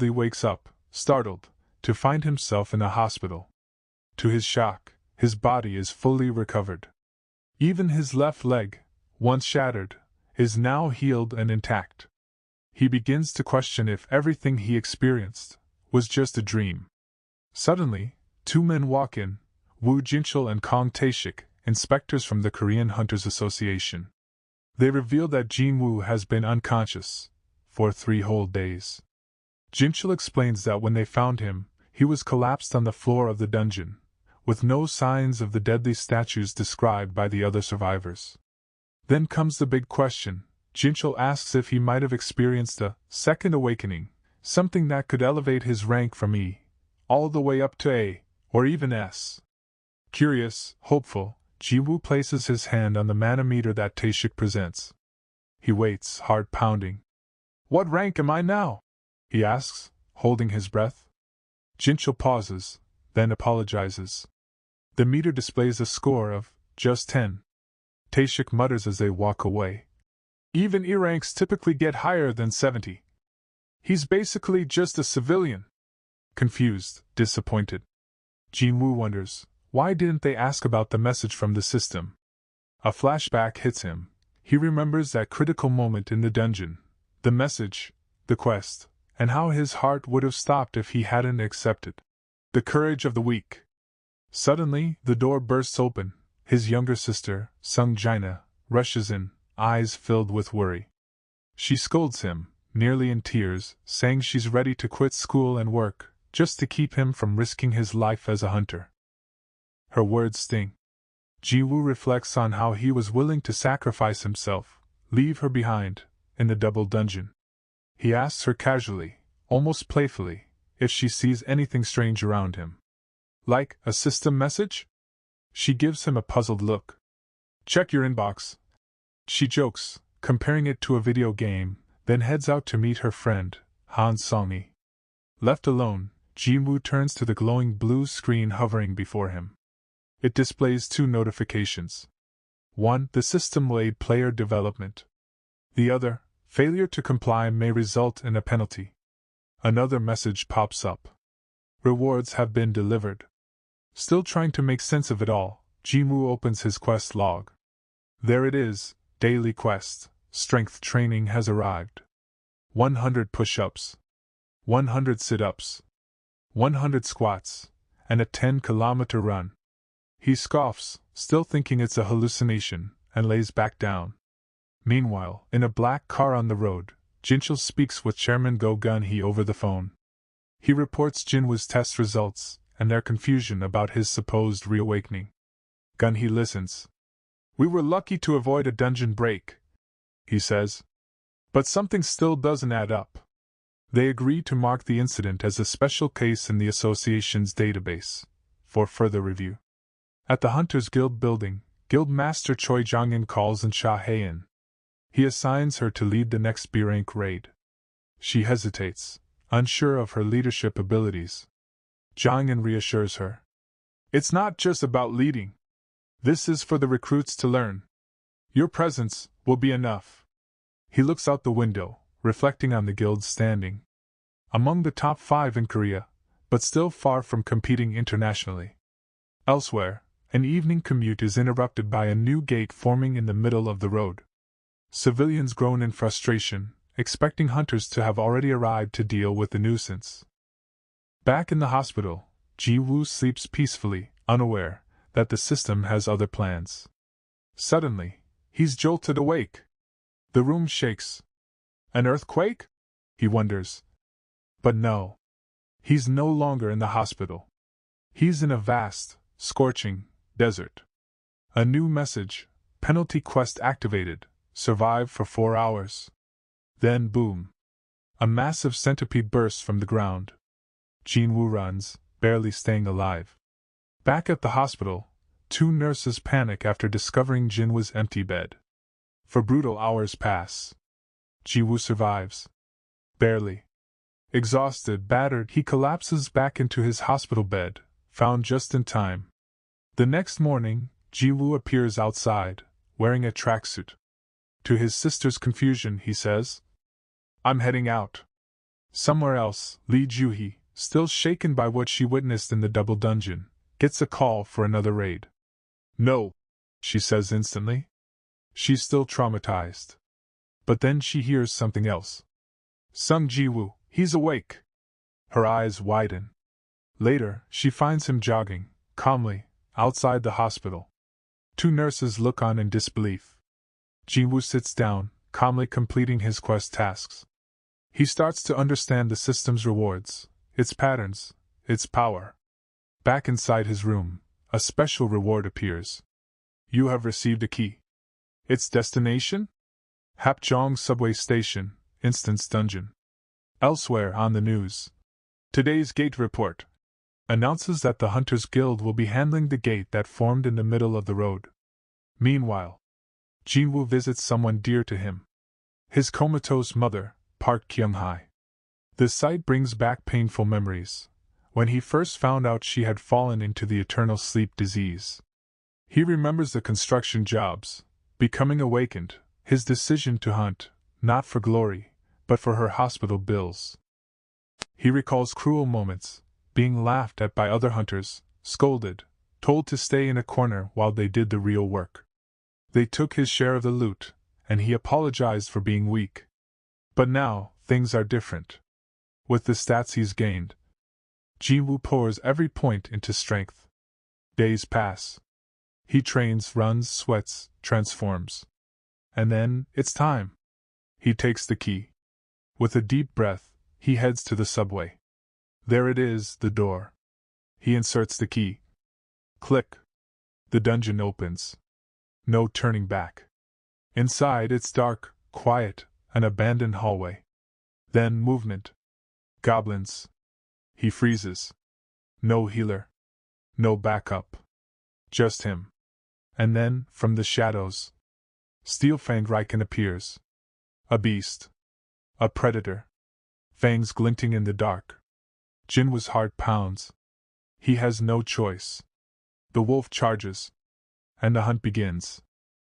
rapidly wakes up, startled, to find himself in a hospital. To his shock, his body is fully recovered. Even his left leg, once shattered, is now healed and intact. He begins to question if everything he experienced was just a dream. Suddenly, two men walk in, Woo Jinchul and Kong Taeshik, inspectors from the Korean Hunters Association. They reveal that Jinwoo has been unconscious for 3 whole days. Jinchul explains that when they found him, he was collapsed on the floor of the dungeon, with no signs of the deadly statues described by the other survivors. Then comes the big question. Jinchul asks if he might have experienced a second awakening, something that could elevate his rank from E, all the way up to A, or even S. Curious, hopeful, Jinwoo places his hand on the manometer that Taeshik presents. He waits, heart pounding. "What rank am I now?" he asks, holding his breath. Jinchul pauses, then apologizes. The meter displays a score of just 10. Taeshik mutters as they walk away. Even E ranks typically get higher than 70. He's basically just a civilian. Confused, disappointed, Jinwoo wonders, why didn't they ask about the message from the system? A flashback hits him. He remembers that critical moment in the dungeon, the message, the quest, and how his heart would have stopped if he hadn't accepted. The courage of the weak. Suddenly, the door bursts open. His younger sister, Sung Jaina, rushes in, eyes filled with worry. She scolds him, nearly in tears, saying she's ready to quit school and work, just to keep him from risking his life as a hunter. Her words sting. Jinwoo reflects on how he was willing to sacrifice himself, leave her behind, in the double dungeon. He asks her casually, almost playfully, if she sees anything strange around him. Like a system message? She gives him a puzzled look. "Check your inbox," she jokes, comparing it to a video game, then heads out to meet her friend, Han Song-mi. Left alone, Jinwoo turns to the glowing blue screen hovering before him. It displays 2 notifications. One, the system will aid player development. The other, failure to comply may result in a penalty. Another message pops up. Rewards have been delivered. Still trying to make sense of it all, Jinwoo opens his quest log. There it is, daily quest, strength training has arrived. 100 push-ups, 100 sit-ups, 100 squats, and a 10-kilometer run. He scoffs, still thinking it's a hallucination, and lays back down. Meanwhile, in a black car on the road, Jinchul speaks with Chairman Go Gun-hee over the phone. He reports Jinwoo's test results, and their confusion about his supposed reawakening. Gun-hee listens. "We were lucky to avoid a dungeon break," he says. "But something still doesn't add up." They agree to mark the incident as a special case in the association's database, for further review. At the Hunters Guild building, Guildmaster Choi Jong-in calls in Cha Hae-in. He assigns her to lead the next B-rank raid. She hesitates, unsure of her leadership abilities. Jong-in reassures her. "It's not just about leading. This is for the recruits to learn. Your presence will be enough." He looks out the window, reflecting on the guild's standing. Among the top 5 in Korea, but still far from competing internationally. Elsewhere, an evening commute is interrupted by a new gate forming in the middle of the road. Civilians groan in frustration, expecting hunters to have already arrived to deal with the nuisance. Back in the hospital, Jinwoo sleeps peacefully, unaware that the system has other plans. Suddenly, he's jolted awake. The room shakes. An earthquake? He wonders. But no. He's no longer in the hospital. He's in a vast, scorching desert. A new message, penalty quest activated, survive for 4 hours. Then boom. A massive centipede bursts from the ground. Jinwoo runs, barely staying alive. Back at the hospital, 2 nurses panic after discovering Jinwoo's empty bed. For brutal hours pass. Jinwoo survives. Barely. Exhausted, battered, he collapses back into his hospital bed, found just in time. The next morning, Jinwoo appears outside, wearing a tracksuit. To his sister's confusion, he says, "I'm heading out." Somewhere else, Lee Juhee, still shaken by what she witnessed in the double dungeon, gets a call for another raid. No, she says instantly. She's still traumatized. But then she hears something else. Sung Ji-woo, he's awake. Her eyes widen. Later, she finds him jogging, calmly, outside the hospital. Two nurses look on in disbelief. Jinwoo sits down, calmly completing his quest tasks. He starts to understand the system's rewards, its patterns, its power. Back inside his room, a special reward appears. You have received a key. Its destination? Hapjeong subway station, Instance Dungeon. Elsewhere on the news, today's gate report announces that the Hunters Guild will be handling the gate that formed in the middle of the road. Meanwhile, Jinwoo visits someone dear to him. His comatose mother, Park Kyung-hae. The sight brings back painful memories, when he first found out she had fallen into the eternal sleep disease. He remembers the construction jobs, becoming awakened, his decision to hunt, not for glory, but for her hospital bills. He recalls cruel moments, being laughed at by other hunters, scolded, told to stay in a corner while they did the real work. They took his share of the loot, and he apologized for being weak. But now, things are different. With the stats he's gained, Jinwoo pours every point into strength. Days pass. He trains, runs, sweats, transforms. And then, it's time. He takes the key. With a deep breath, he heads to the subway. There it is, the door. He inserts the key. Click. The dungeon opens. No turning back. Inside, it's dark, quiet, an abandoned hallway. Then movement. Goblins. He freezes. No healer. No backup. Just him. And then, from the shadows, Steel-Fanged Riken appears. A beast. A predator. Fangs glinting in the dark. Jinwoo's heart pounds. He has no choice. The wolf charges. And the hunt begins.